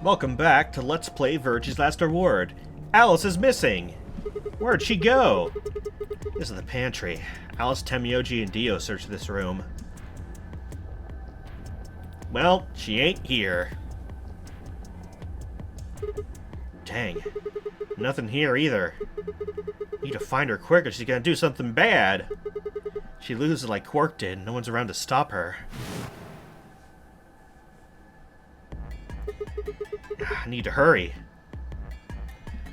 Welcome back to Let's Play Virgie's Last Reward. Alice is missing! Where'd she go? This is the pantry. Alice, Temioji, and Dio search this room. Well, she ain't here. Dang. Nothing here either. Need to find her quick or she's gonna do something bad. She loses like Quark did. No one's around to stop her. I need to hurry.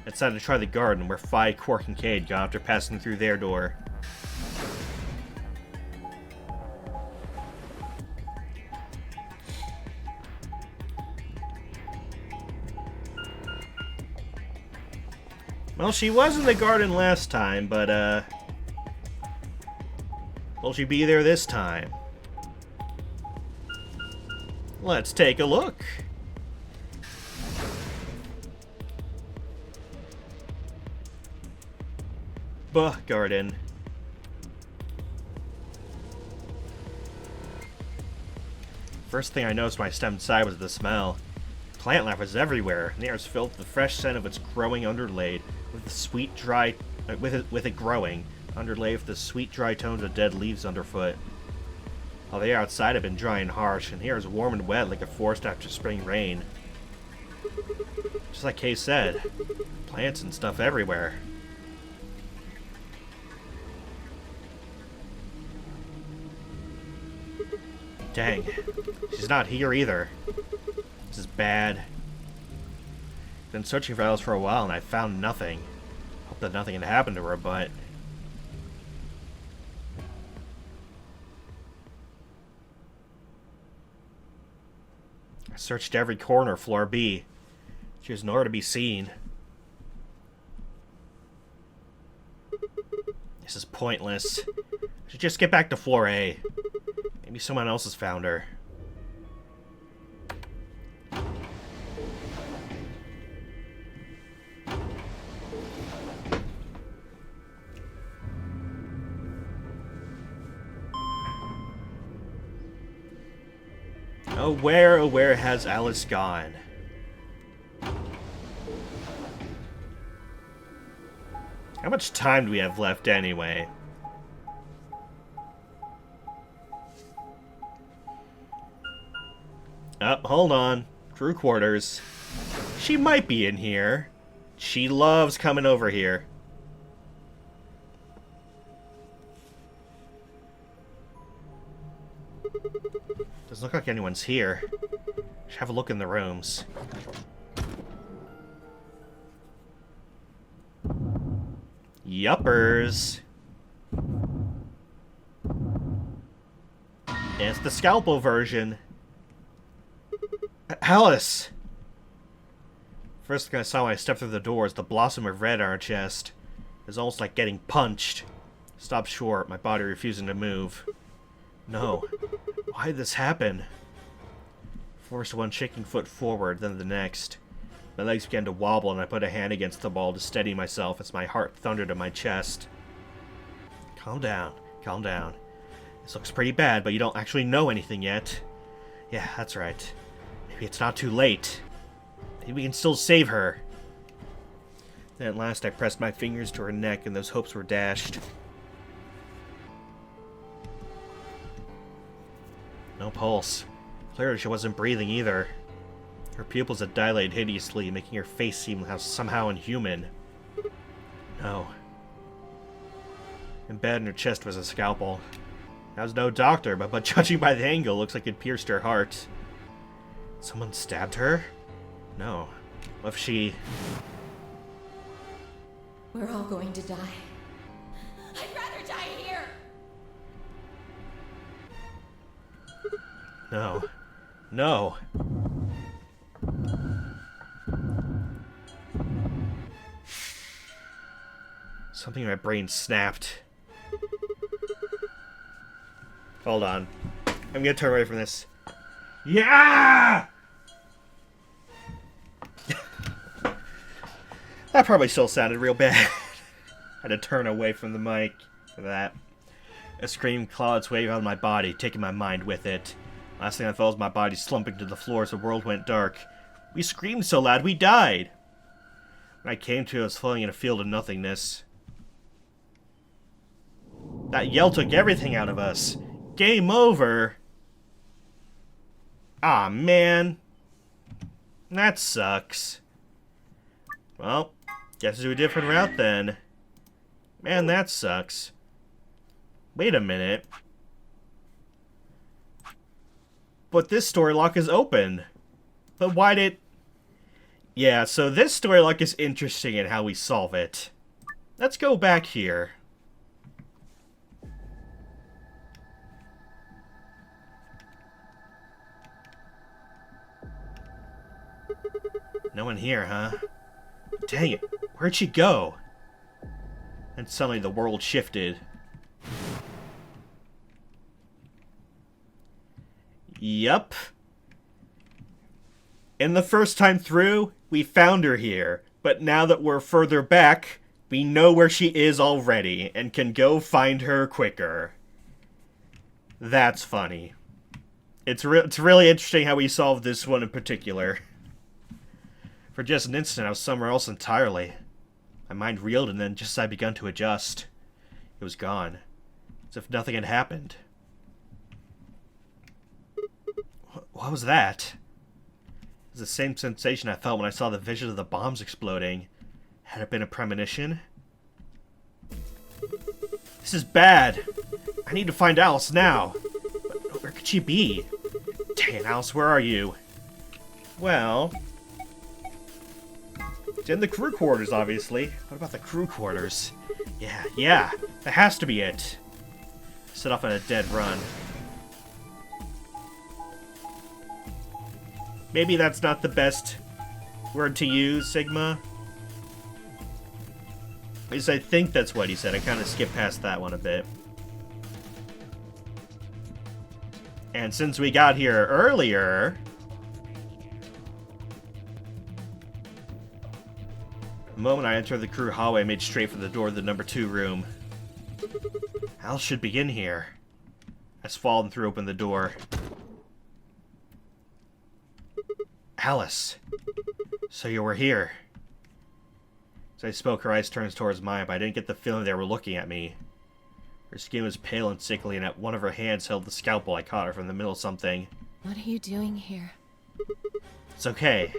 I decided to try the garden where Phi, Quark, and Cade got after passing through their door. Well, she was in the garden last time, but, will she be there this time? Let's take a look. Buh, garden. First thing I noticed when I stepped inside was the smell. Plant life was everywhere, and the air was filled with the fresh scent of its growing underlaid with the sweet, dry, with it growing, underlaid with the sweet, dry tones of dead leaves underfoot. All the air outside had been dry and harsh, and here was warm and wet like a forest after spring rain. Just like Kay said, plants and stuff everywhere. Dang, she's not here either. This is bad. Been searching for Alice for a while and I found nothing. Hope that nothing had happened to her, but... I searched every corner of floor B. She was nowhere to be seen. This is pointless. I should just get back to floor A. Maybe someone else has found her. Oh, where has Alice gone? How much time do we have left anyway? Oh, hold on. Crew quarters. She might be in here. She loves coming over here. Doesn't look like anyone's here. Should have a look in the rooms. Yuppers. It's the scalpel version. Alice! First thing I saw when I stepped through the door is the blossom of red on her chest. It was almost like getting punched. Stopped short, my body refusing to move. No. Why did this happen? First one shaking foot forward, then the next. My legs began to wobble and I put a hand against the wall to steady myself as my heart thundered in my chest. Calm down. Calm down. This looks pretty bad, but you don't actually know anything yet. Yeah, that's right. Maybe it's not too late. Maybe we can still save her. Then at last I pressed my fingers to her neck and those hopes were dashed. No pulse. Clearly she wasn't breathing either. Her pupils had dilated hideously, making her face seem somehow inhuman. No. Embedded in her chest was a scalpel. I was no doctor, but judging by the angle, looks like it pierced her heart. Someone stabbed her? No. What if she... We're all going to die. I'd rather die here! No. No. Something in my brain snapped. Hold on. I'm gonna turn away from this. Yeah! That probably still sounded real bad. Had to turn away from the mic for that. A scream clawed its way out of my body, taking my mind with it. Last thing I felt was my body slumping to the floor as the world went dark. We screamed so loud we died. When I came to, I was floating in a field of nothingness. That yell took everything out of us. Game over. Aw, man. That sucks. Well, guess do a different route then. Man, that sucks. Wait a minute. But this story lock is open. But why did... Yeah, so this story lock is interesting in how we solve it. Let's go back here. No one here, huh? Dang it, where'd she go? And suddenly the world shifted. Yup. And the first time through, we found her here. But now that we're further back, we know where she is already and can go find her quicker. That's funny. It's really interesting how we solved this one in particular. For just an instant, I was somewhere else entirely. My mind reeled, and then just as I begun to adjust, it was gone. As if nothing had happened. What was that? It was the same sensation I felt when I saw the vision of the bombs exploding. Had it been a premonition? This is bad. I need to find Alice now. But where could she be? Dang it, Alice, where are you? Well... it's in the crew quarters, obviously. What about the crew quarters? Yeah, that has to be it. Set off on a dead run. Maybe that's not the best word to use, Sigma. At least I think that's what he said. I kind of skipped past that one a bit. And since we got here earlier... the moment I entered the crew hallway, I made straight for the door of the number 2 room. Alice should be in here. I swallowed and threw open the door. Alice! So you were here. As I spoke, her eyes turned towards mine, but I didn't get the feeling they were looking at me. Her skin was pale and sickly, and at one of her hands held the scalpel I caught her from the middle of something. What are you doing here? It's okay.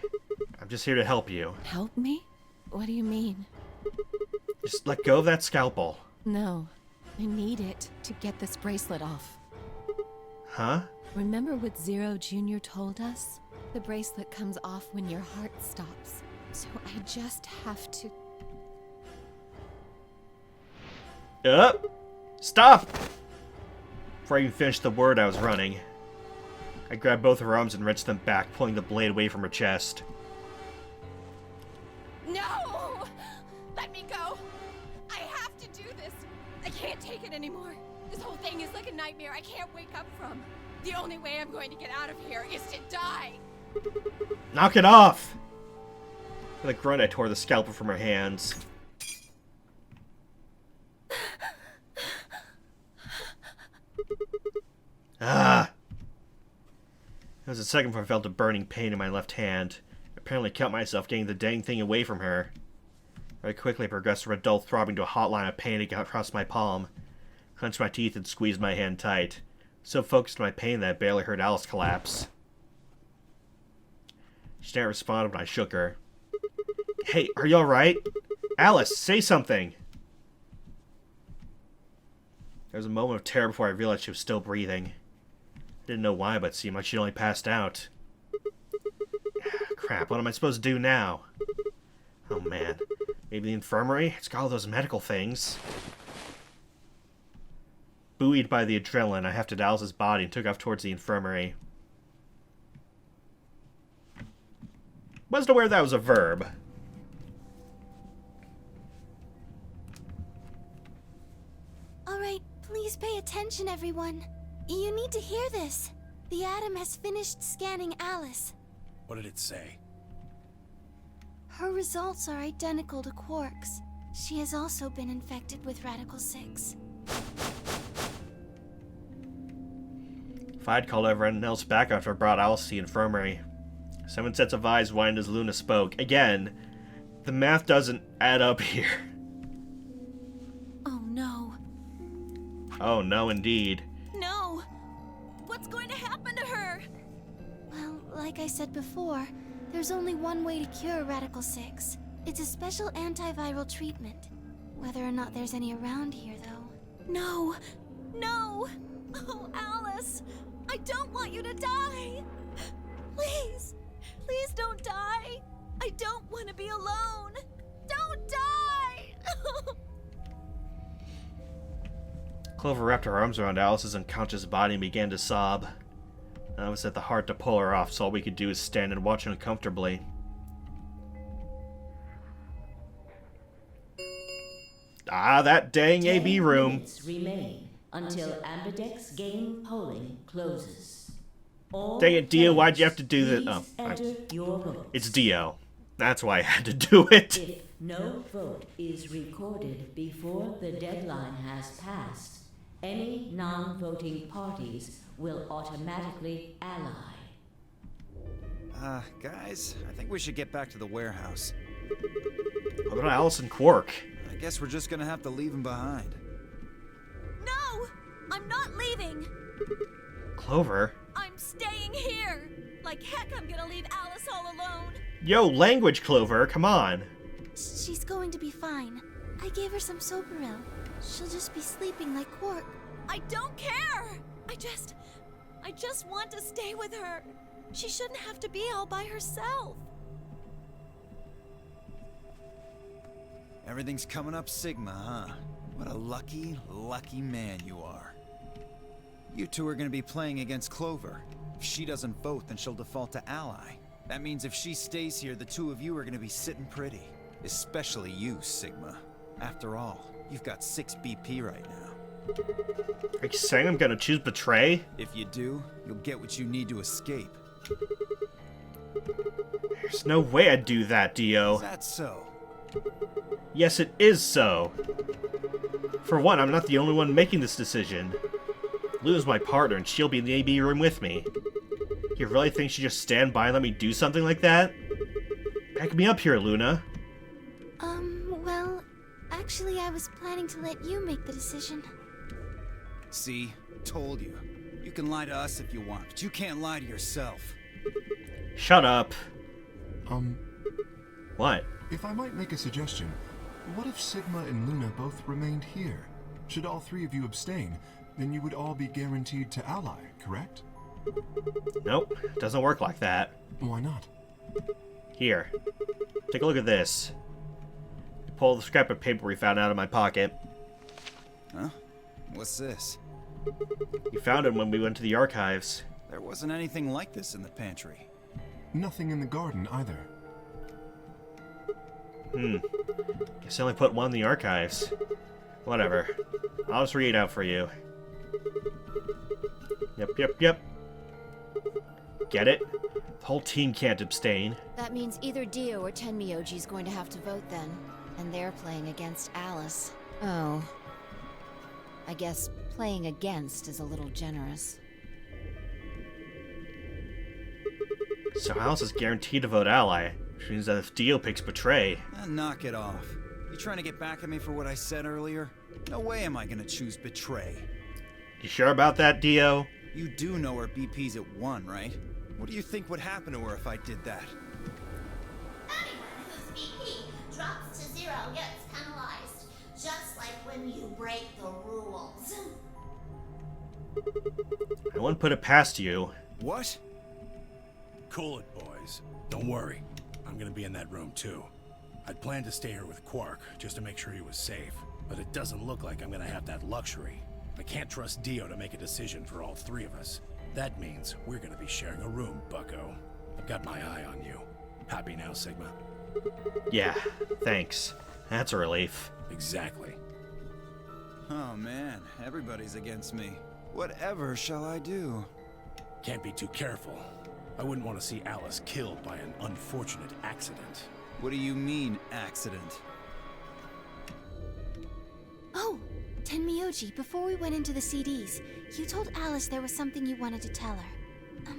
I'm just here to help you. Help me? What do you mean? Just let go of that scalpel. No. I need it to get this bracelet off. Huh? Remember what Zero Jr. told us? The bracelet comes off when your heart stops. So I just have to... Stop! Before I even finished the word, I was running. I grabbed both her arms and wrenched them back, pulling the blade away from her chest. No! Let me go! I have to do this! I can't take it anymore. This whole thing is like a nightmare I can't wake up from. The only way I'm going to get out of here is to die! Knock it off! With a grunt, I tore the scalpel from her hands. Ah! It was a second before I felt a burning pain in my left hand. I apparently cut myself getting the dang thing away from her. Very quickly, I progressed from a dull throbbing to a hot line of pain across my palm. I clenched my teeth and squeezed my hand tight. So focused on my pain that I barely heard Alice collapse. She didn't respond when I shook her. Hey, are you alright? Alice, say something! There was a moment of terror before I realized she was still breathing. I didn't know why, but it seemed like she'd only passed out. Crap, what am I supposed to do now? Oh man, maybe the infirmary? It's got all those medical things. Buoyed by the adrenaline, I hefted Alice's body and took off towards the infirmary. Wasn't aware that was a verb. Alright, please pay attention, everyone. You need to hear this. The Atom has finished scanning Alice. What did it say? Her results are identical to Quark's. She has also been infected with Radical 6. If I'd called everyone else back after I brought Alice to the infirmary, 7 sets of eyes widened as Luna spoke. Again, the math doesn't add up here. Oh no. Oh no, indeed. No! What's going to happen to her? Well, like I said before, there's only one way to cure Radical 6. It's a special antiviral treatment. Whether or not there's any around here, though. No! No! Oh, Alice! I don't want you to die! Please! Please don't die! I don't want to be alone! Don't die! Clover wrapped her arms around Alice's unconscious body and began to sob. I was at the heart to pull her off, so all we could do is stand and watch uncomfortably. Ah, that dang AB room. Minutes remain until Ambidex game polling closes. All Dang it, Dio, why'd you have to do players, that? Oh, please enter your votes. it's Dio. That's why I had to do it. If no vote is recorded before the deadline has passed, any non-voting parties will automatically ally. Guys, I think we should get back to the warehouse. What about Alice and Quark? I guess we're just gonna have to leave him behind. No! I'm not leaving! Clover? I'm staying here! Like heck, I'm gonna leave Alice all alone! Yo, language, Clover, come on. She's going to be fine. I gave her some Soparil. She'll just be sleeping like Quark. I don't care! I just want to stay with her. She shouldn't have to be all by herself. Everything's coming up Sigma, huh? What a lucky, lucky man you are. You two are gonna be playing against Clover. If she doesn't vote, then she'll default to ally. That means if she stays here, the two of you are gonna be sitting pretty. Especially you, Sigma. After all, you've got 6 BP right now. Are you saying I'm gonna choose Betray? If you do, you'll get what you need to escape. There's no way I'd do that, Dio. Is that so? Yes, it is so. For one, I'm not the only one making this decision. Luna's my partner, and she'll be in the AB room with me. You really think she'd just stand by and let me do something like that? Back me up here, Luna. Well, actually I was planning to let you make the decision. See? Told you. You can lie to us if you want, but you can't lie to yourself. Shut up. What? If I might make a suggestion, what if Sigma and Luna both remained here? Should all 3 of you abstain, then you would all be guaranteed to ally, correct? Nope, doesn't work like that. Why not? Here, take a look at this. Pull the scrap of paper we found out of my pocket. Huh? What's this? We found it when we went to the archives. There wasn't anything like this in the pantry. Nothing in the garden either. Guess I only put one in the archives. Whatever. I'll just read it out for you. Yep. Get it? The whole team can't abstain. That means either Dio or Tenmyoji's going to have to vote then. And they're playing against Alice. Oh. I guess playing against is a little generous. So Alice is guaranteed to vote ally, which means that if Dio picks Betray... Knock it off. You trying to get back at me for what I said earlier? No way am I gonna choose Betray. You sure about that, Dio? You do know her BP's at 1, right? What do you think would happen to her if I did that? Anyone whose BP drops to 0 gets penalized, just like when you break the rules. I wouldn't put it past you. What? Cool it, boys. Don't worry. I'm gonna be in that room, too. I'd planned to stay here with Quark, just to make sure he was safe. But it doesn't look like I'm gonna have that luxury. I can't trust Dio to make a decision for all 3 of us. That means we're gonna be sharing a room, bucko. I've got my eye on you. Happy now, Sigma? Yeah, thanks. That's a relief. Exactly. Oh man, everybody's against me. Whatever shall I do? Can't be too careful. I wouldn't want to see Alice killed by an unfortunate accident. What do you mean, accident? Oh, Tenmyoji, before we went into the CDs, you told Alice there was something you wanted to tell her.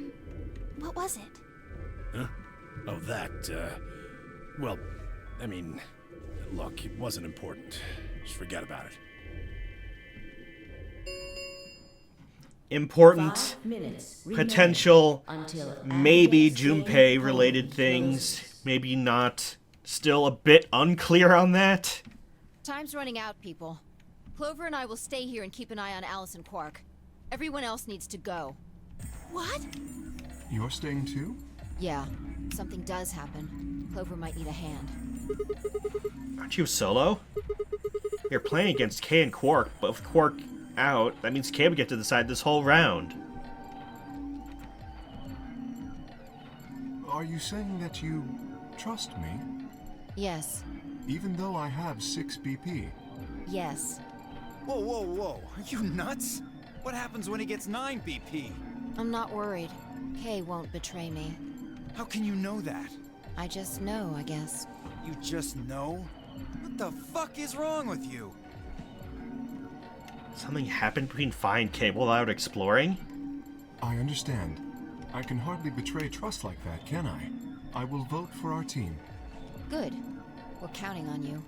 What was it? Huh? Oh, that, well, I mean, look, it wasn't important. Just forget about it. Important, 5 minutes potential, until maybe Amdex game Junpei-related polling things, closes. maybe not. Still a bit unclear on that. Time's running out, people. Clover and I will stay here and keep an eye on Alice and Quark. Everyone else needs to go. What? You're staying too? Yeah, if something does happen, Clover might need a hand. Aren't you solo? You're playing against Kay and Quark, but with Quark out, that means Kay would get to decide this whole round. Are you saying that you trust me? Yes. Even though I have 6 BP? Yes. Whoa, whoa, whoa. Are you nuts? What happens when he gets 9 BP? I'm not worried. Kay won't betray me. How can you know that? I just know, I guess. You just know? What the fuck is wrong with you? Something happened between Fi and Kay without exploring? I understand. I can hardly betray trust like that, can I? I will vote for our team. Good. We're counting on you.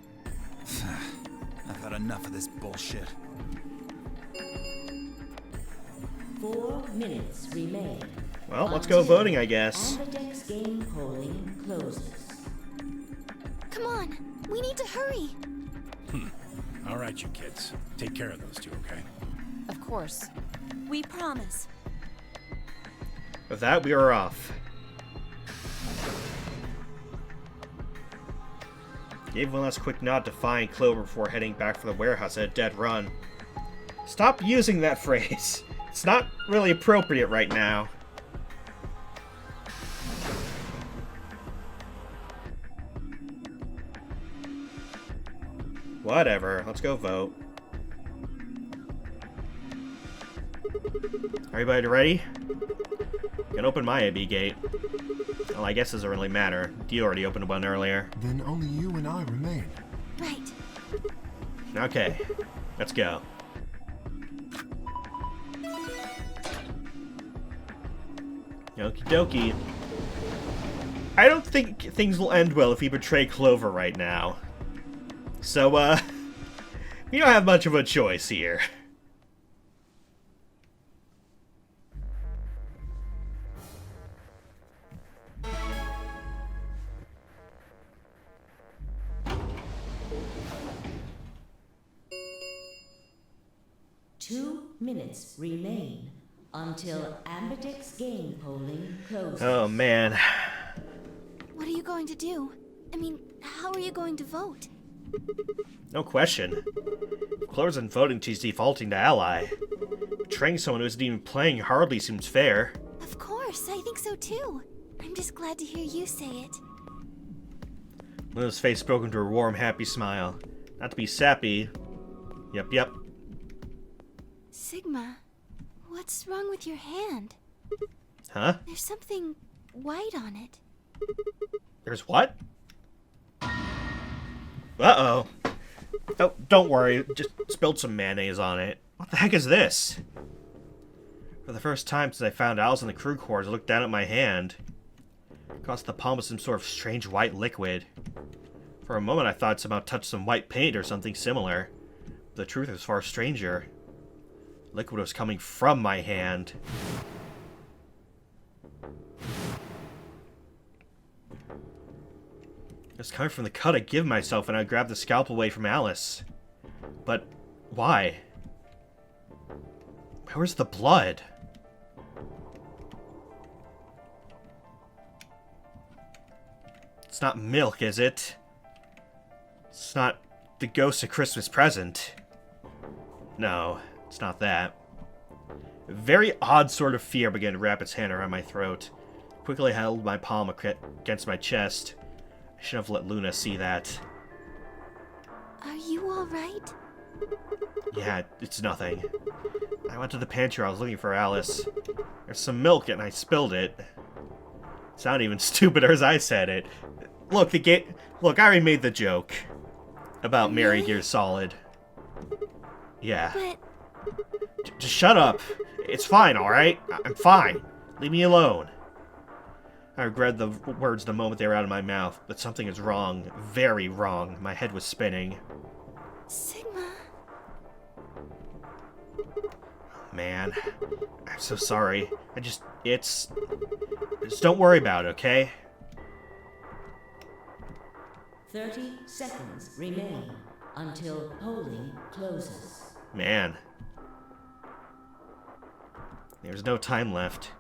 I've had enough of this bullshit. 4 minutes remain. Well, let's go until voting, I guess. Amdex game polling closes. Come on, we need to hurry. All right, you kids. Take care of those two, okay? Of course. We promise. With that, we are off. Gave one last quick nod to Fi and Clover before heading back for the warehouse at a dead run. Stop using that phrase. It's not really appropriate right now. Whatever, let's go vote. Everybody ready? Can open my AB gate. Well, I guess it doesn't really matter. You already opened one earlier. Then only you and I remain. Right. Okay, let's go. Okie dokie. I don't think things will end well if we betray Clover right now. So, we don't have much of a choice here. Two minutes remain until Amdex game polling closes. Oh, man. What are you going to do? I mean, how are you going to vote? No question. If Clover's in voting, she's defaulting to ally. Betraying someone who isn't even playing hardly seems fair. Of course, I think so too. I'm just glad to hear you say it. Luna's face broke into a warm, happy smile. Not to be sappy. Yep. Sigma, what's wrong with your hand? Huh? There's something white on it. There's what? Uh-oh. Oh, don't worry. Just spilled some mayonnaise on it. What the heck is this? For the first time since I found Alice in the crew quarters, I looked down at my hand. Across the palm was some sort of strange white liquid. For a moment I thought I'd somehow touched some white paint or something similar. But the truth was far stranger. Liquid was coming from my hand. It was coming from the cut I give myself and I grabbed the scalpel away from Alice. But why? Where's the blood? It's not milk, is it? It's not the ghost of Christmas present. No, it's not that. A very odd sort of fear began to wrap its hand around my throat. Quickly I held my palm against my chest. I should have let Luna see that. Are you alright? Yeah, it's nothing. I went to the pantry. I was looking for Alice. There's some milk and I spilled it. It sounded even stupider as I said it. Look, Look, I already made the joke about Mary Really? Gear Solid. Yeah. But Just shut up. It's fine, alright? I'm fine. Leave me alone. I regret the words the moment they were out of my mouth, but something is wrong. Very wrong. My head was spinning. Sigma. Man, I'm so sorry. Just don't worry about it, okay? 30 seconds remain until polling closes. Man. There's no time left.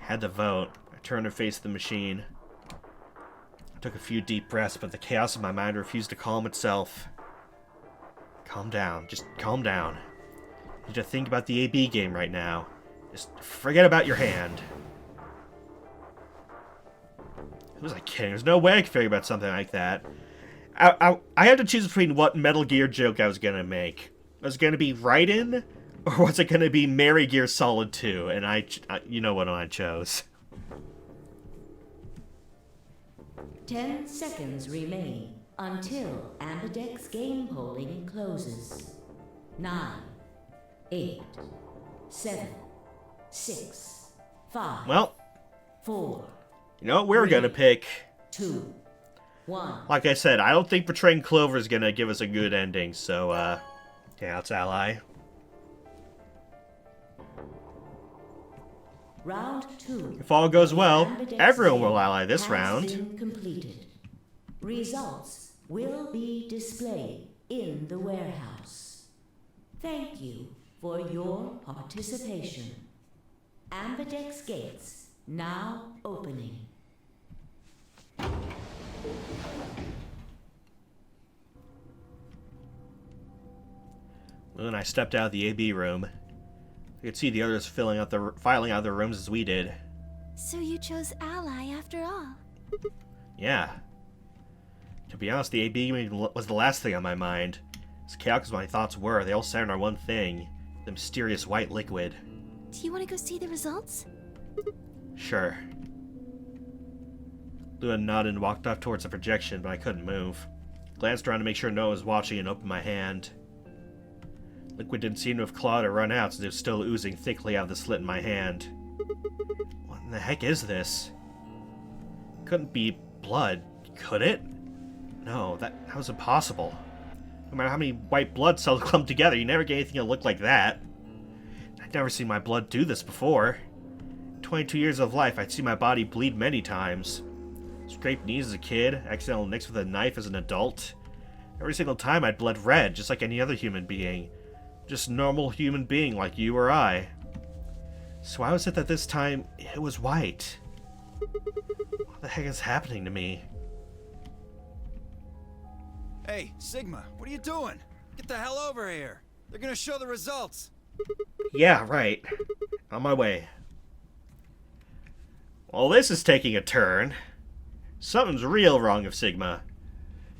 Had to vote. I turned to face the machine. I took a few deep breaths, but the chaos in my mind refused to calm itself. Calm down. Just calm down. You need to think about the AB game right now. Just forget about your hand. Who was I kidding? There's no way I could figure about something like that. I had to choose between what Metal Gear joke I was going to make. Was it going to be Raiden, or was it going to be Mary Gear Solid 2? And I you know what one I chose. 10 seconds remain until Ambidex game polling closes. 9, 8, 7, 6, 5. Well, 4. You know what we're going to pick? 2, 1. Like I said, I don't think betraying Clover is going to give us a good ending, so, yeah, it's Ally. Round 2. If all goes well, Ambidex everyone game will ally this has round. been completed. Results will be displayed in the warehouse. Thank you for your participation. Ambidex gates now opening. When I stepped out of the AB room, I could see the others filing out their rooms as we did. So you chose Ally after all. Yeah. To be honest, the AB meeting was the last thing on my mind. As chaotic as my thoughts were, they all centered on one thing. The mysterious white liquid. Do you want to go see the results? Sure. Luna nodded and walked off towards the projection, but I couldn't move. Glanced around to make sure no one was watching and opened my hand. Liquid didn't seem to have clawed or run out, since it was still oozing thickly out of the slit in my hand. What in the heck is this? Couldn't be blood, could it? No, that was impossible. No matter how many white blood cells clump together, you never get anything that looked like that. I'd never seen my blood do this before. In 22 years of life, I'd seen my body bleed many times. Scraped knees as a kid, accidental nicks with a knife as an adult. Every single time I'd bled red, just like any other human being. Just normal human being like you or I. So why was it that this time it was white? What the heck is happening to me? Hey, Sigma, what are you doing? Get the hell over here. They're gonna show the results. Yeah, right. On my way. Well, this is taking a turn. Something's real wrong with Sigma.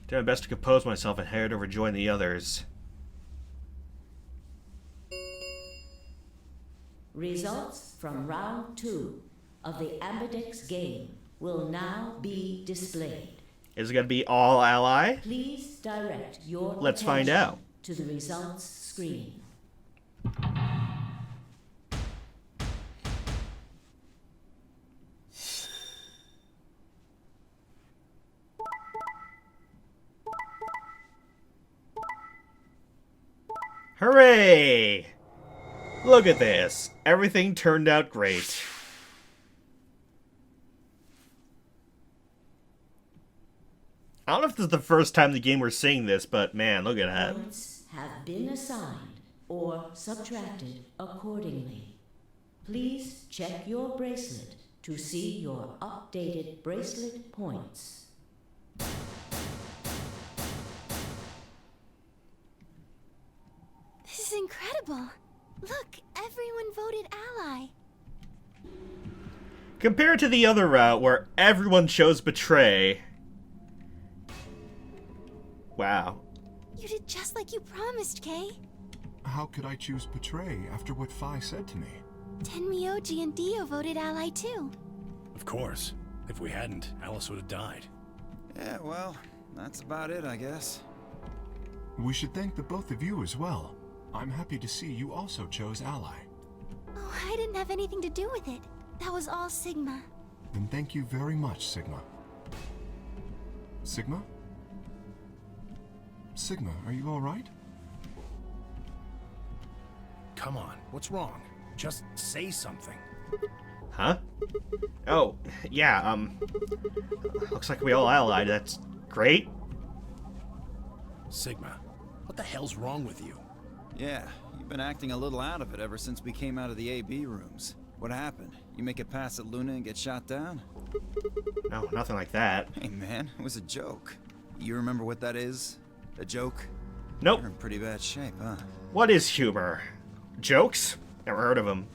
Did my best to compose myself and head over to join the others. Results from round 2 of the Ambidex game will now be displayed. Is it going to be all ally? Please direct your Let's find attention out. to the results screen. Hooray! Look at this. Everything turned out great. I don't know if this is the first time in the game we're seeing this, but man, look at that. Points have been assigned or subtracted accordingly. Please check your bracelet to see your updated bracelet points. This is incredible. Look, everyone voted Ally. Compared to the other route where everyone chose Betray. Wow. You did just like you promised, Kay. How could I choose Betray after what Phi said to me? Tenmyoji and Dio voted Ally too. Of course. If we hadn't, Alice would have died. Yeah, well, that's about it, I guess. We should thank the both of you as well. I'm happy to see you also chose Ally. Oh, I didn't have anything to do with it. That was all Sigma. Then thank you very much, Sigma. Sigma? Sigma, are you alright? Come on, what's wrong? Just say something. Huh? Oh, yeah, looks like we all allied. That's great. Sigma, what the hell's wrong with you? Yeah, you've been acting a little out of it ever since we came out of the AB rooms. What happened? You make it past at Luna and get shot down? No, nothing like that. Hey man, it was a joke. You remember what that is? A joke? Nope. You're in pretty bad shape, huh? What is humor? Jokes? Never heard of them.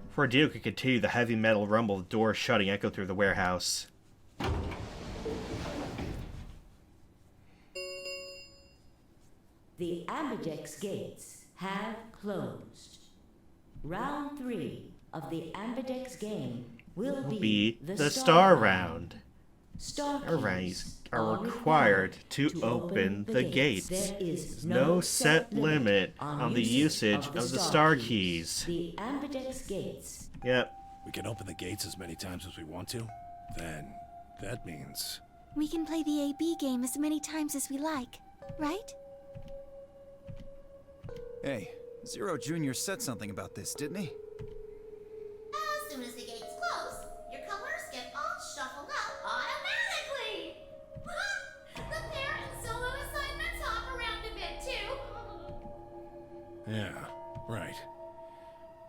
Before Dio could continue, the heavy metal rumble of doors shutting echoed through the warehouse. The Ambidex gates have closed. Round 3 of the Ambidex game will be the Star Round. Star Arrays keys are required to open the gates. There is No set limit on the usage of the Star keys. The Ambidex gates. Yep. We can open the gates as many times as we want to? Then, that means... We can play the AB game as many times as we like, right? Hey, Zero Jr. said something about this, didn't he? As soon as the gates close, your colors get all shuffled up automatically. The pair and solo assignments hop around a bit too. Yeah, right.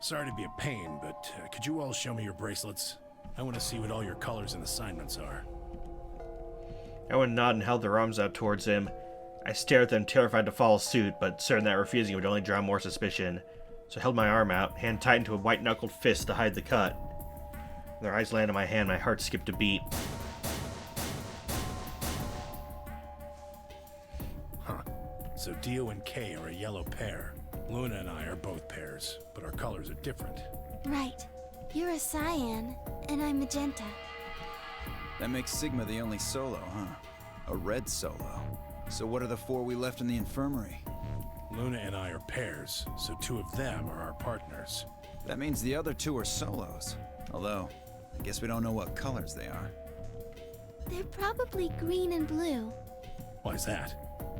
Sorry to be a pain, but could you all show me your bracelets? I want to see what all your colors and assignments are. Everyone nodded and held their arms out towards him. I stared at them, terrified to follow suit, but certain that refusing would only draw more suspicion. So I held my arm out, hand tightened to a white-knuckled fist to hide the cut. When their eyes landed on my hand, my heart skipped a beat. Huh. So Dio and Kay are a yellow pair. Luna and I are both pairs, but our colors are different. Right. You're a cyan, and I'm magenta. That makes Sigma the only solo, huh? A red solo. So what are the 4 we left in the infirmary? Luna and I are pairs, so 2 of them are our partners. That means the other 2 are solos. Although, I guess we don't know what colors they are. They're probably green and blue. Why's that?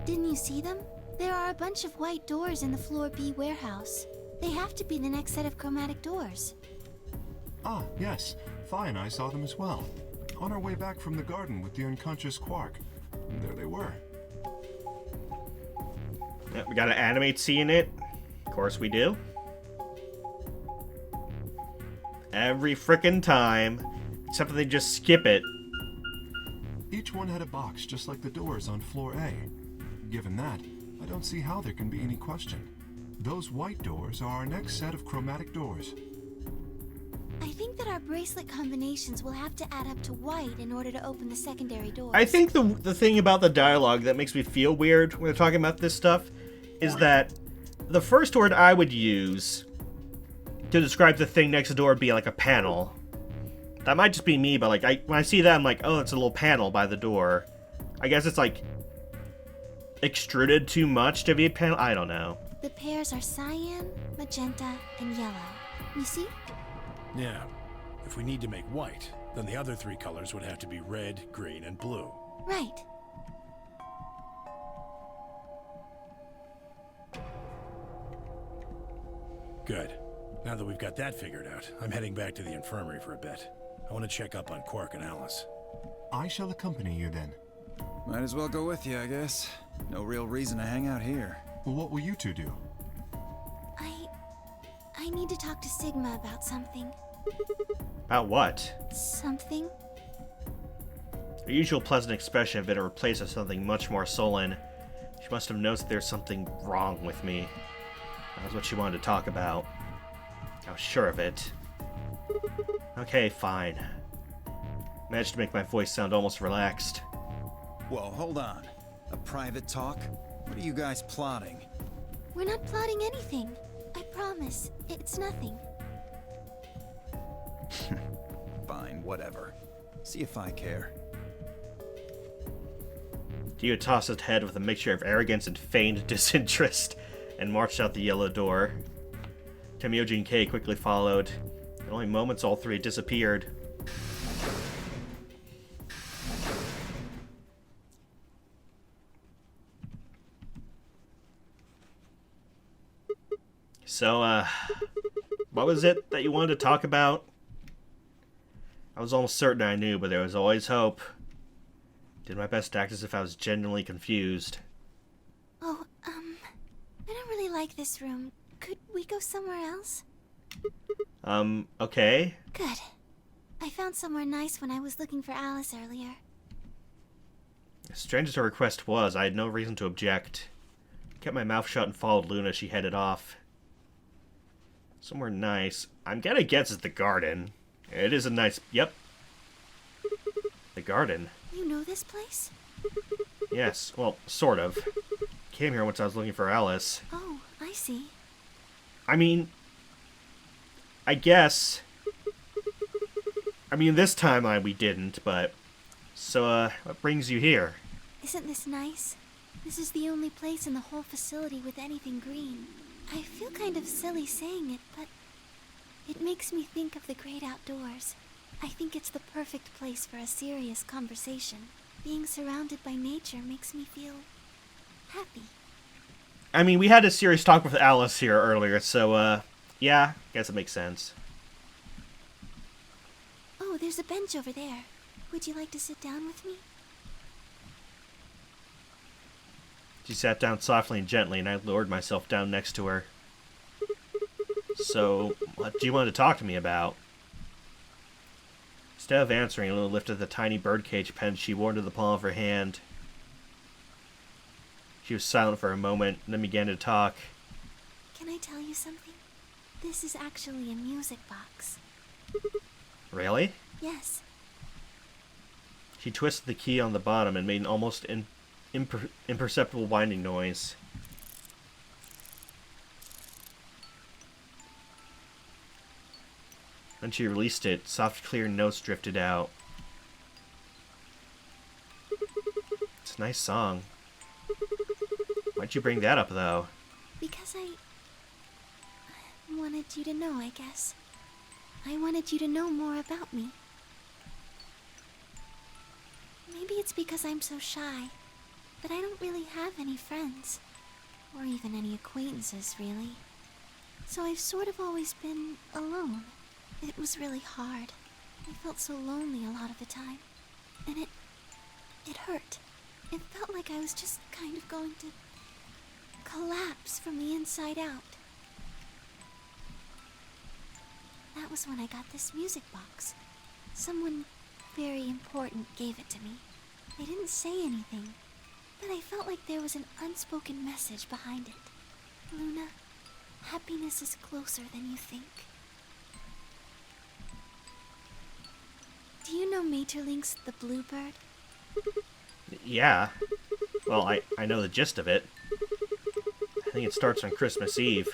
Didn't you see them? There are a bunch of white doors in the Floor B warehouse. They have to be the next set of chromatic doors. Ah, yes. Phi and I saw them as well. On our way back from the garden with the unconscious Quark. There they were. Yep, we gotta animate seeing it. Of course we do. Every frickin' time. Except that they just skip it. Each one had a box just like the doors on floor A. Given that, I don't see how there can be any question. Those white doors are our next set of chromatic doors. I think that our bracelet combinations will have to add up to white in order to open the secondary doors. I think the thing about the dialogue that makes me feel weird when they're talking about this stuff is that the first word I would use to describe the thing next door would be like a panel. That might just be me, but like when I see that, I'm like, oh, it's a little panel by the door. I guess it's like extruded too much to be a panel. I don't know. The pairs are cyan, magenta, and yellow. You see? Yeah. If we need to make white, then the other 3 colors would have to be red, green, and blue. Right. Good. Now that we've got that figured out, I'm heading back to the infirmary for a bit. I want to check up on Quark and Alice. I shall accompany you then. Might as well go with you, I guess. No real reason to hang out here. What will you 2 do? I need to talk to Sigma about something. About what? Something? Her usual pleasant expression had been replaced with something much more sullen. She must have noticed there's something wrong with me. That was what she wanted to talk about. I was sure of it. Okay, fine. Managed to make my voice sound almost relaxed. Whoa, hold on. A private talk? What are you guys plotting? We're not plotting anything. I promise. It's nothing. Fine, whatever. See if I care. Dio tossed his head with a mixture of arrogance and feigned disinterest and marched out the yellow door. Temioji and Kay quickly followed. In only moments, all three disappeared. So, what was it that you wanted to talk about? I was almost certain I knew, but there was always hope. Did my best to act as if I was genuinely confused. Oh, I don't really like this room. Could we go somewhere else? Okay. Good. I found somewhere nice when I was looking for Alice earlier. As strange as her request was, I had no reason to object. Kept my mouth shut and followed Luna as she headed off. Somewhere nice. I'm gonna guess it's the garden. It is a nice... Yep. The garden. You know this place? Yes, well, sort of. Came here once I was looking for Alice. Oh, I see. I mean... I guess... I mean, this timeline we didn't, but... So, what brings you here? Isn't this nice? This is the only place in the whole facility with anything green. I feel kind of silly saying it, but it makes me think of the great outdoors. I think it's the perfect place for a serious conversation. Being surrounded by nature makes me feel happy. I mean, we had a serious talk with Alice here earlier, so, yeah, guess it makes sense. Oh, there's a bench over there. Would you like to sit down with me? She sat down softly and gently, and I lowered myself down next to her. So, what do you want to talk to me about? Instead of answering, Luna lifted the tiny birdcage pen she wore into the palm of her hand. She was silent for a moment, and then began to talk. Can I tell you something? This is actually a music box. Really? Yes. She twisted the key on the bottom and made an almost imperceptible whining noise. When she released it, soft, clear notes drifted out. It's a nice song. Why'd you bring that up, though? Because I wanted you to know, I guess. I wanted you to know more about me. Maybe it's because I'm so shy, but I don't really have any friends. Or even any acquaintances, really. So I've sort of always been alone. It was really hard. I felt so lonely a lot of the time. And it hurt. It felt like I was just kind of going to collapse from the inside out. That was when I got this music box. Someone very important gave it to me. They didn't say anything, but I felt like there was an unspoken message behind it. Luna, happiness is closer than you think. Do you know Maeterlinck's The Bluebird? Yeah. Well, I know the gist of it. I think it starts on Christmas Eve.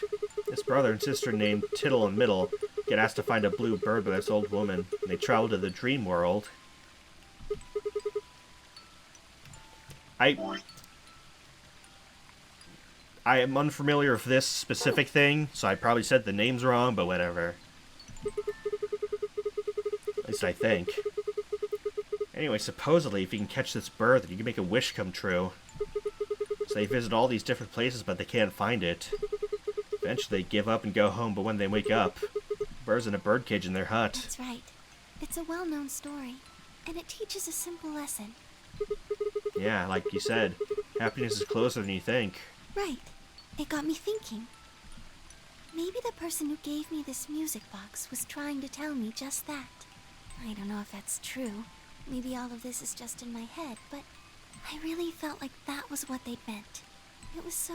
This brother and sister named Tittle and Middle get asked to find a blue bird by this old woman, and they travel to the dream world. I am unfamiliar with this specific thing, so I probably said the names wrong, but whatever. At least I think. Anyway, supposedly, if you can catch this bird, then you can make a wish come true. So they visit all these different places, but they can't find it. Eventually, they give up and go home, but when they wake up, birds in a birdcage in their hut. That's right. It's a well-known story, and it teaches a simple lesson. Yeah, like you said, happiness is closer than you think. Right. It got me thinking. Maybe the person who gave me this music box was trying to tell me just that. I don't know if that's true. Maybe all of this is just in my head, but I really felt like that was what they meant. It was so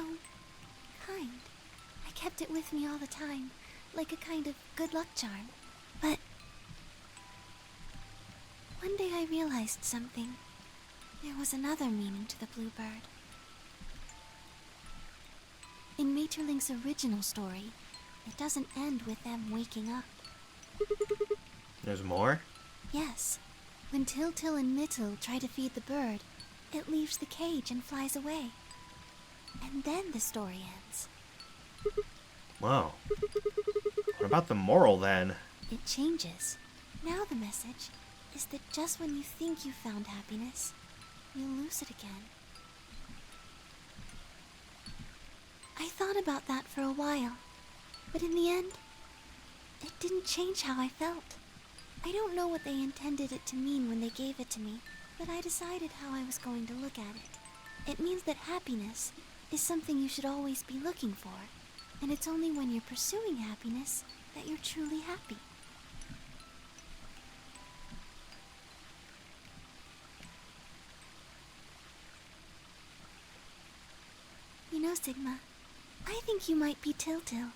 kind. I kept it with me all the time, like a kind of good luck charm. But one day I realized something. There was another meaning to the bluebird. In Maeterlinck's original story, it doesn't end with them waking up. There's more? Yes. When Till and Mittel try to feed the bird, it leaves the cage and flies away. And then the story ends. Whoa. What about the moral, then? it changes. Now the message is that just when you think you found happiness, you lose it again. I thought about that for a while, but in the end, it didn't change how I felt. I don't know what they intended it to mean when they gave it to me, but I decided how I was going to look at it. It means that happiness is something you should always be looking for, and it's only when you're pursuing happiness that you're truly happy. You know, Sigma, I think you might be Til-Til.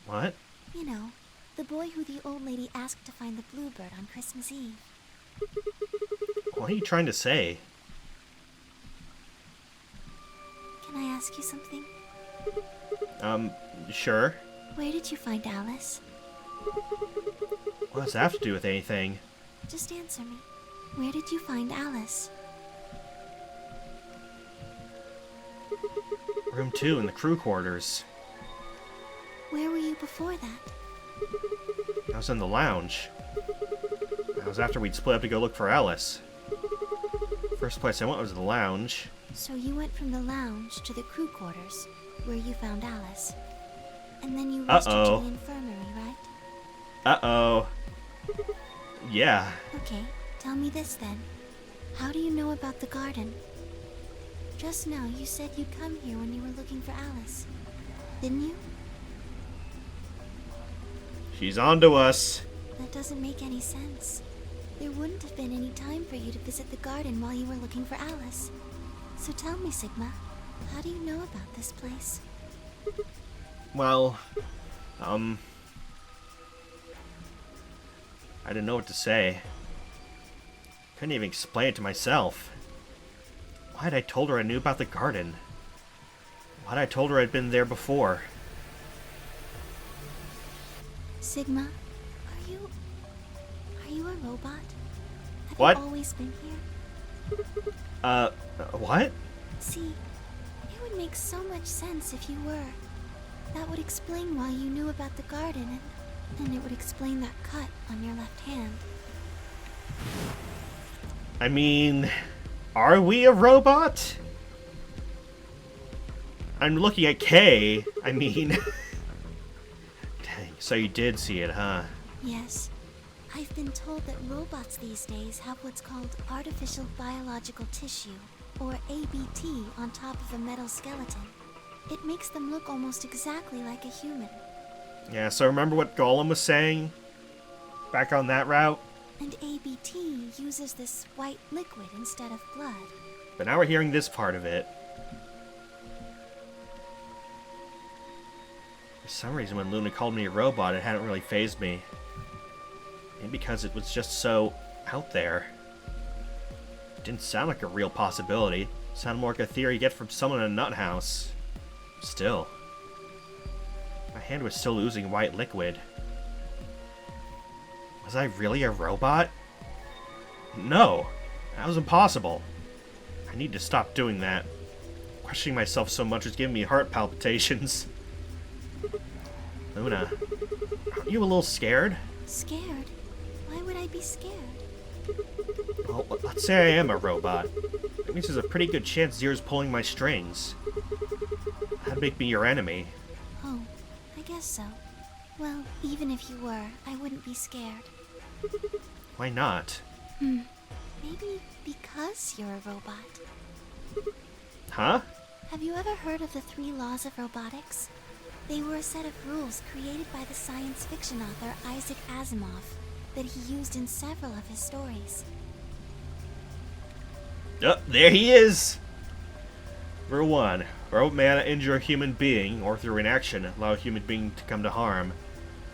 What? You know, the boy who the old lady asked to find the bluebird on Christmas Eve. What are you trying to say? Can I ask you something? Sure. Where did you find Alice? What does that have to do with anything? Just answer me. Where did you find Alice? Room 2 in the crew quarters. Where were you before that? I was in the lounge. That was after we'd split up to go look for Alice. First place I went was the lounge. So you went from the lounge to the crew quarters, where you found Alice. And then you rushed her to the infirmary, right? Uh-oh. Yeah. Okay, tell me this then. How do you know about the garden? Just now you said you'd come here when you were looking for Alice. Didn't you? She's on to us. That doesn't make any sense. There wouldn't have been any time for you to visit the garden while you were looking for Alice. So tell me, Sigma, how do you know about this place? Well, I didn't know what to say. Couldn't even explain it to myself. Why'd I told her I knew about the garden? Why'd I told her I'd been there before? Sigma, are you a robot? Have What? you always been here? What? See, it would make so much sense if you were. That would explain why you knew about the garden, and it would explain that cut on your left hand. I mean, are we a robot? I'm looking at Kay. I mean... Dang, so you did see it, huh? Yes. I've been told that robots these days have what's called artificial biological tissue, or ABT, on top of a metal skeleton. It makes them look almost exactly like a human. Yeah, so remember what Golem was saying? Back on that route? And ABT uses this white liquid instead of blood. But now we're hearing this part of it. For some reason, when Luna called me a robot, it hadn't really fazed me. Maybe because it was just so out there. It didn't sound like a real possibility. It sounded more like a theory you get from someone in a nut house. Still. My hand was still oozing white liquid. Was I really a robot? No. That was impossible. I need to stop doing that. Questioning myself so much is giving me heart palpitations. Luna, aren't you a little scared? Scared? Why would I be scared? Well, let's say I am a robot. That means there's a pretty good chance Zero's pulling my strings. That'd make me your enemy. Oh, I guess so. Well, even if you were, I wouldn't be scared. Why not? Maybe because you're a robot. Huh? Have you ever heard of the 3 laws of robotics? They were a set of rules created by the science fiction author Isaac Asimov that he used in several of his stories. Oh, there he is! Rule 1. Robot may not injure a human being, or through inaction, allow a human being to come to harm.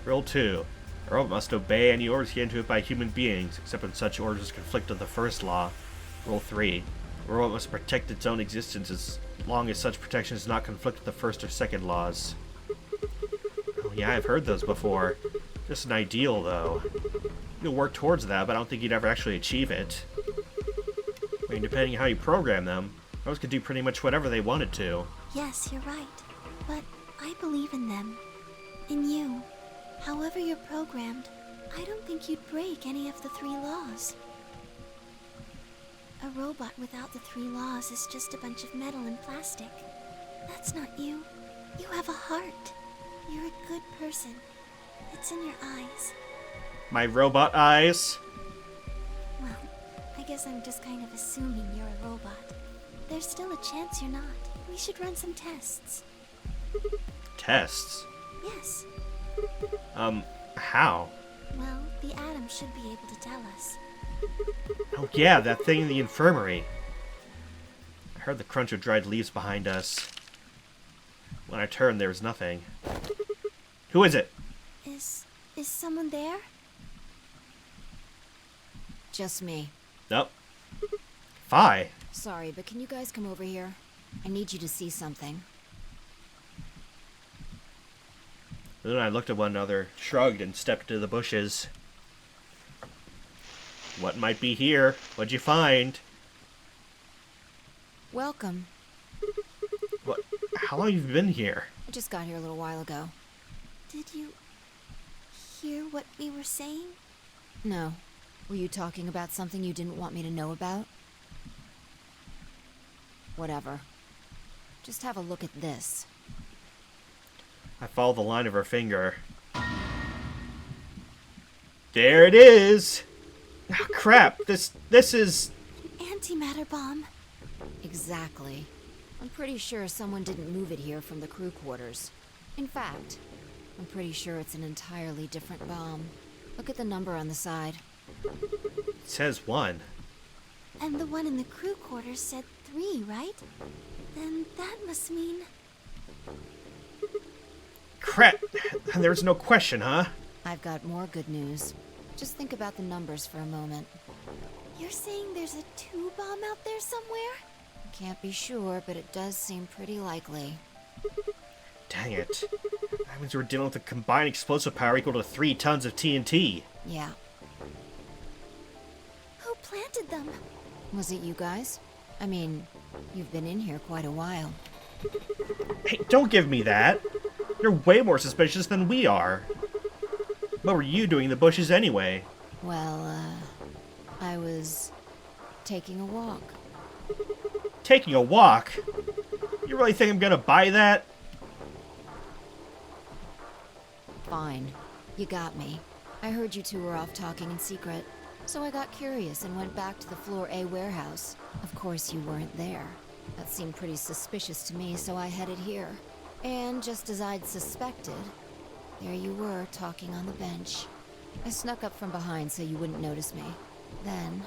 Rule 2. A robot must obey any orders given to it by human beings, except when such orders conflict with the first law. Rule 3. A robot must protect its own existence as long as such protection does not conflict with the first or second laws. Oh yeah, I've heard those before. Just an ideal, though. You'll work towards that, but I don't think you'd ever actually achieve it. I mean, depending on how you program them, robots could do pretty much whatever they wanted to. Yes, you're right. But I believe in them. In you. However you're programmed, I don't think you'd break any of the 3 laws. A robot without the 3 laws is just a bunch of metal and plastic. That's not you. You have a heart. You're a good person. It's in your eyes. My robot eyes? Well, I guess I'm just kind of assuming you're a robot. There's still a chance you're not. We should run some tests. Tests? Yes. How? Well, the Atom should be able to tell us. Oh yeah, that thing in the infirmary. I heard the crunch of dried leaves behind us. When I turned, there was nothing. Who is it? Is someone there? Just me. Nope. Fi. Sorry, but can you guys come over here? I need you to see something. Then I looked at one another, shrugged, and stepped into the bushes. What might be here? What'd you find? Welcome. What? How long have you been here? I just got here a little while ago. Did you hear what we were saying? No. Were you talking about something you didn't want me to know about? Whatever. Just have a look at this. I followed the line of her finger. There it is! Oh, crap, this is... Antimatter bomb. Exactly. I'm pretty sure someone didn't move it here from the crew quarters. In fact, I'm pretty sure it's an entirely different bomb. Look at the number on the side. It says 1. And the one in the crew quarters said 3, right? Then that must mean... Crap! There's no question, huh? I've got more good news. Just think about the numbers for a moment. You're saying there's a 2 bomb out there somewhere? Can't be sure, but it does seem pretty likely. Dang it. That means we're dealing with a combined explosive power equal to 3 tons of TNT. Yeah. Who planted them? Was it you guys? I mean, you've been in here quite a while. Hey, don't give me that. You're way more suspicious than we are. What were you doing in the bushes anyway? Well, I was taking a walk. Taking a walk? You really think I'm gonna buy that? Fine. You got me. I heard you two were off talking in secret. So I got curious and went back to the Floor A warehouse. Of course you weren't there. That seemed pretty suspicious to me, so I headed here. And just as I'd suspected, there you were, talking on the bench. I snuck up from behind so you wouldn't notice me. Then,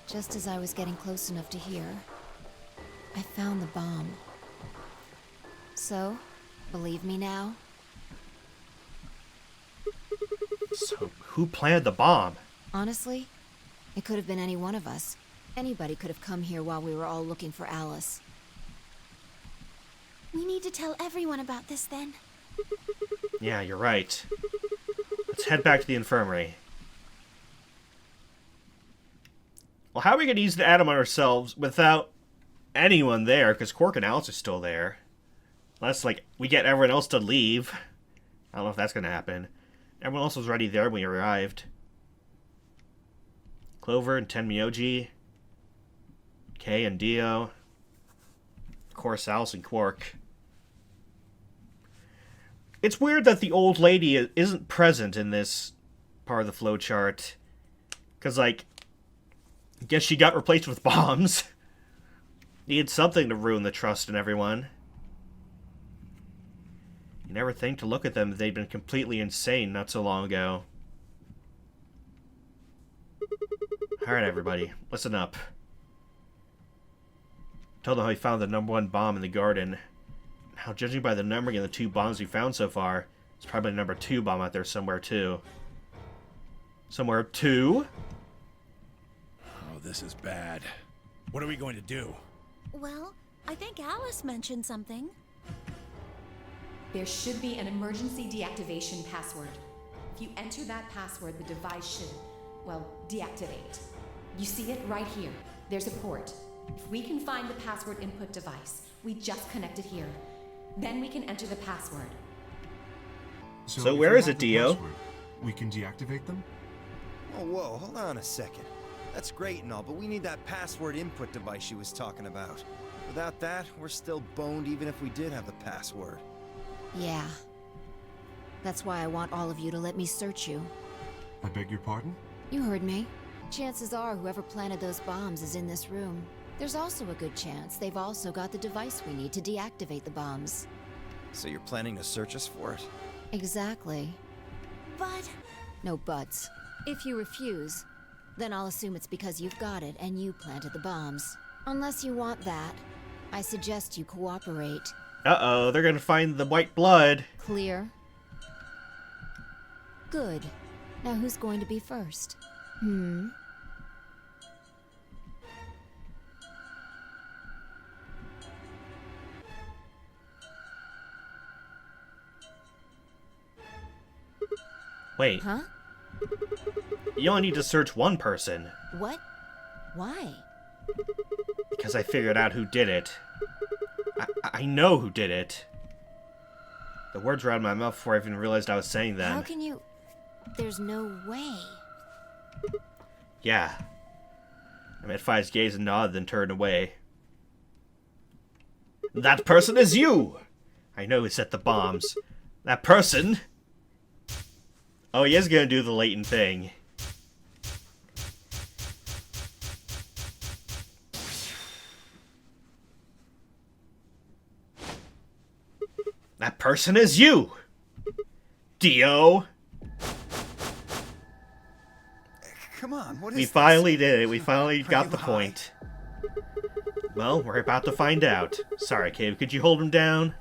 just as I was getting close enough to hear, I found the bomb. So, believe me now? So, who planted the bomb? Honestly, it could have been any one of us. Anybody could have come here while we were all looking for Alice. We need to tell everyone about this then. Yeah, you're right. Let's head back to the infirmary. Well, how are we going to use the Atom on ourselves without anyone there? Because Quark and Alice are still there. Unless, like, we get everyone else to leave. I don't know if that's going to happen. Everyone else was already there when we arrived. Clover and Tenmyoji. Kay and Dio. Of course, Alice and Quark. It's weird that the old lady isn't present in this part of the flowchart. Because, like, I guess she got replaced with bombs. Needed something to ruin the trust in everyone. You never think to look at them that they'd been completely insane not so long ago. Alright, everybody, listen up. Told them how we found the #1 bomb in the garden. Now, judging by the numbering of the 2 bombs we found so far, it's probably a #2 bomb out there somewhere, too. Somewhere, too? Oh, this is bad. What are we going to do? Well, I think Alice mentioned something. There should be an emergency deactivation password. If you enter that password, the device should, well, deactivate. You see it right here. There's a port. If we can find the password input device, we just connect it here. Then we can enter the password. So if where we is have it, the Dio? password, we can deactivate them? Oh, whoa, hold on a second. That's great and all, but we need that password input device she was talking about. Without that, we're still boned even if we did have the password. Yeah. That's why I want all of you to let me search you. I beg your pardon? You heard me. Chances are whoever planted those bombs is in this room. There's also a good chance they've also got the device we need to deactivate the bombs. So you're planning to search us for it? Exactly. But... No buts. If you refuse, then I'll assume it's because you've got it and you planted the bombs. Unless you want that, I suggest you cooperate. Uh-oh, they're gonna find the white blood. Clear? Good. Now who's going to be first? Wait, Huh? you only need to search one person. What? Why? Because I figured out who did it. I know who did it. The words were out of my mouth before I even realized I was saying them. How can you... There's no way. Yeah. I met Fi's gaze and nodded, then turned away. That person is you! I know who set the bombs. That person... Oh, he is gonna do the latent thing. That person is you! Dio! Come on, what is We this? finally did it. We finally Are got you the high? point. Well, we're about to find out. Sorry, Cave. Could you hold him down?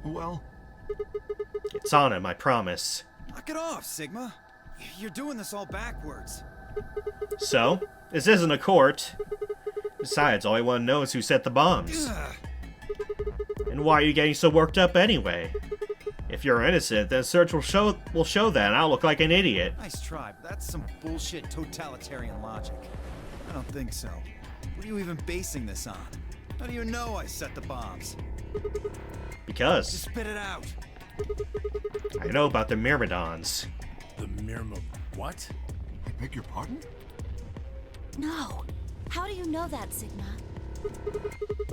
Well, It's on him, I promise. Knock it off, Sigma. You're doing this all backwards. So, this isn't a court. Besides, all I want to know is who set the bombs. Ugh. And why are you getting so worked up anyway? If you're innocent, then search will show that, and I'll look like an idiot. Nice try, but that's some bullshit totalitarian logic. I don't think so. What are you even basing this on? How do you know I set the bombs? Because Just spit it out. I know about the Myrmidons. The Mirmo... What? I beg your pardon? no. How do you know that, Sigma?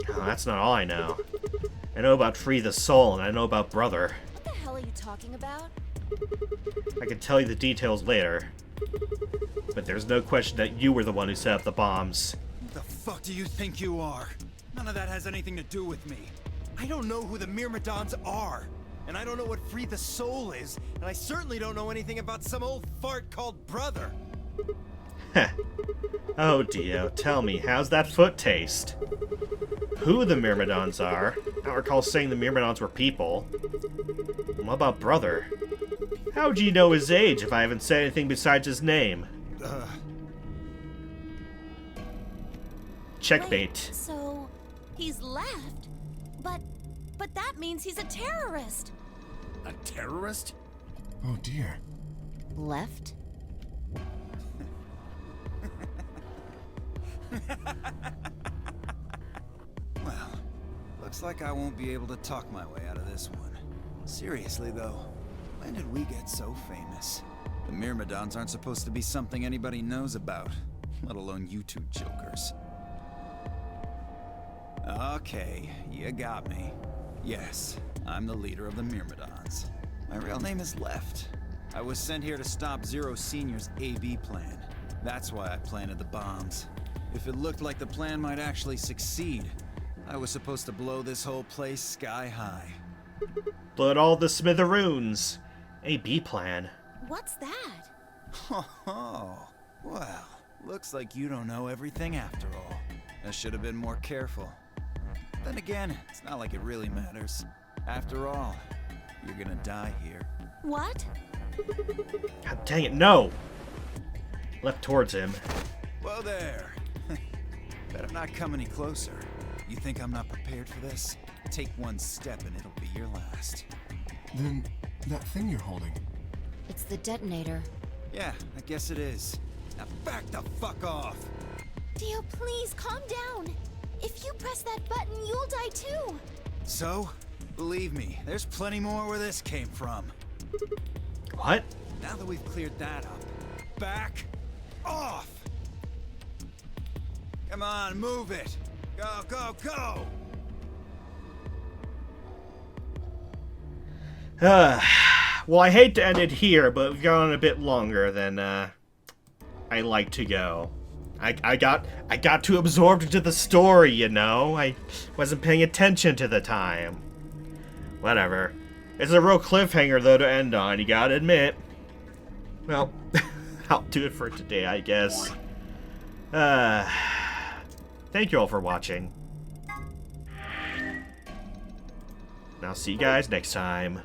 Oh, that's not all I know. I know about Free the Soul, and I know about Brother. What the hell are you talking about? I can tell you the details later. But there's no question that you were the one who set up the bombs. Who the fuck do you think you are? None of that has anything to do with me. I don't know who the Myrmidons are. And I don't know what Free the Soul is. And I certainly don't know anything about some old fart called Brother. Heh. Oh, Dio, tell me, how's that foot taste? Who the Myrmidons are? I don't recall saying the Myrmidons were people. What about Brother? How would you know his age if I haven't said anything besides his name? Checkmate. Wait, so he's left? But that means he's a terrorist. A terrorist? Oh dear. Left? Well, looks like I won't be able to talk my way out of this one. Seriously, though, when did we get so famous? The Myrmidons aren't supposed to be something anybody knows about, let alone you two jokers. Okay, you got me. Yes, I'm the leader of the Myrmidons. My real name is Left. I was sent here to stop Zero Senior's AB plan. That's why I planted the bombs. If it looked like the plan might actually succeed, I was supposed to blow this whole place sky high. Blow it all to smithereens. AB plan. What's that? Oh, well, looks like you don't know everything after all. I should have been more careful. Then again, it's not like it really matters. After all, you're gonna die here. What? God dang it, no! Left towards him. Whoa there! Better not come any closer. You think I'm not prepared for this? Take one step and it'll be your last. Then, that thing you're holding. It's the detonator. Yeah, I guess it is. Now back the fuck off! Dio, please calm down. If you press that button, you'll die too. So? Believe me, there's plenty more where this came from. What? Now that we've cleared that up, back off! Come on, move it! Go, go, go! Well, I hate to end it here, but we've gone a bit longer than I like to go. I got too absorbed into the story, you know? I wasn't paying attention to the time. Whatever. It's a real cliffhanger, though, to end on, you gotta admit. Well, I'll do it for today, I guess. Thank you all for watching. And I'll see you guys next time.